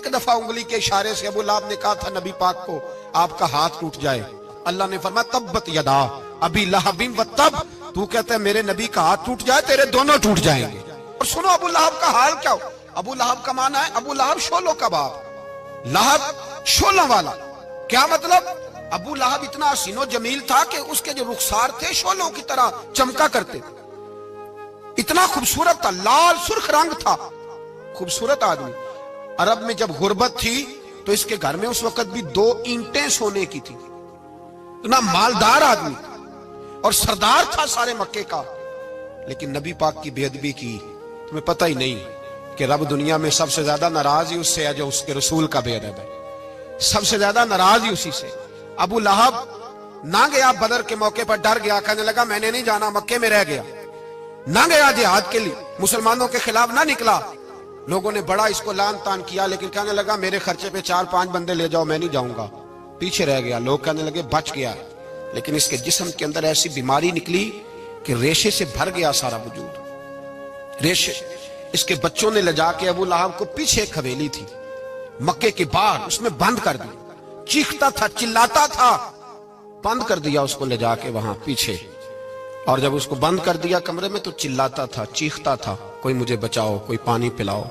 एक दफा उंगली के इशारे से अबू लहब ने कहा था नबी पाक को आपका हाथ टूट जाए, अल्लाह ने फरमाया तब्बत यदा अबी लहबिन व तब, तू कहता है मेरे नबी का हाथ टूट जाए तेरे दोनों टूट जाएंगे। और सुनो अबू लहब का हाल क्या हो। अबू लहब का माना है अबू लहब शोलों का बाप, लहब शोलों वाला। क्या मतलब? अबू लहब इतना हसीनो जमील था कि उसके जो रुखसार थे शोलों की तरह चमका करते, इतना खूबसूरत था, लाल सुर्ख रंग था, खूबसूरत आदमी। अरब में जब गुर्बत थी तो इसके घर में उस वक्त भी 2 ईंटें सोने की थी। इतना मालदार आदमी और सरदार था सारे मक्के का, लेकिन नबी पाक की बेअदबी की। तुम्हें पता ही नहीं कि रब दुनिया में सबसे ज्यादा नाराज ही उससे है जो उसके रसूल का बेअदब है, सबसे ज्यादा नाराज ही उसी से। अबू लहब ना गया बदर के मौके पर, डर गया, कहने लगा मैंने नहीं जाना, मक्के में रह गया, ना गया जिहाद के लिए, मुसलमानों के खिलाफ ना निकला। लोगों ने बड़ा इसको लान तान किया, लेकिन कहने लगा मेरे खर्चे पे 4-5 बंदे ले जाओ, मैं नहीं जाऊंगा, पीछे रह गया। लोग कहने लगे बच गया, लेकिन इसके जिस्म के अंदर ऐसी बीमारी निकली कि रेशे से भर गया सारा वजूद, रेशे। इसके बच्चों ने ले जाके अबू लहब को पीछे एक हवेली थी मक्के के बाहर, उसमें बंद कर दिया। चीखता था, चिल्लाता था, बंद कर दिया उसको ले जाके वहां पीछे। और जब उसको बंद कर दिया कमरे में तो चिल्लाता था, चीखता था, कोई मुझे बचाओ, कोई पानी पिलाओ।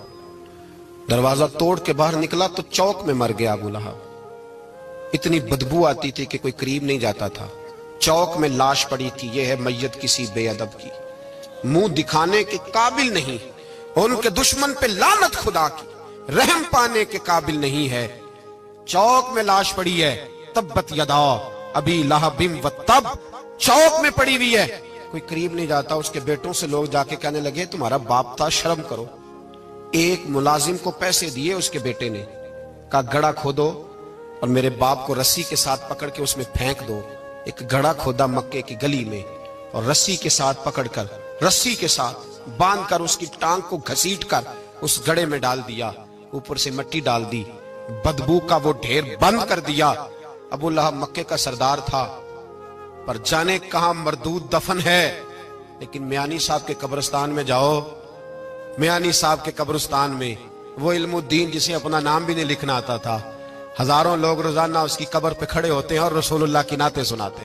दरवाजा तोड़ के बाहर निकला तो चौक में मर गया अबू लहब। इतनी बदबू आती थी कि कोई करीब नहीं जाता था। चौक में लाश पड़ी थी, यह है मैयत किसी बेअदब की, मुंह दिखाने के काबिल नहीं, उनके दुश्मन पे लानत खुदा की, रहम पाने के काबिल नहीं है। चौक में लाश पड़ी है, तब्बत यदा अबी लहबिन व तब, चौक में पड़ी हुई है, कोई करीब नहीं जाता। उसके बेटों से लोग जाके कहने लगे तुम्हारा बाप था, शर्म करो। एक मुलाजिम को पैसे दिए उसके बेटे ने, कहा गड़ा खोदो और मेरे बाप को रस्सी के साथ पकड़ के उसमें फेंक दो। एक गड़ा खोदा मक्के की गली में और रस्सी के साथ पकड़कर, रस्सी के साथ बांध कर उसकी टांग को घसीट कर उस गड़े में डाल दिया, ऊपर से मिट्टी डाल दी, बदबू का वो ढेर बंद कर दिया। अबू लहब मक्के का सरदार था, पर जाने कहां मरदूद दफन है। लेकिन मियानी साहब के कब्रिस्तान में जाओ, मियानी साहब के कब्रिस्तान में वो इल्मुद्दीन जिसे अपना नाम भी नहीं लिखना आता था, हजारों लोग रोजाना उसकी कब्र पे खड़े होते हैं और रसूलुल्लाह की नाते सुनाते हैं।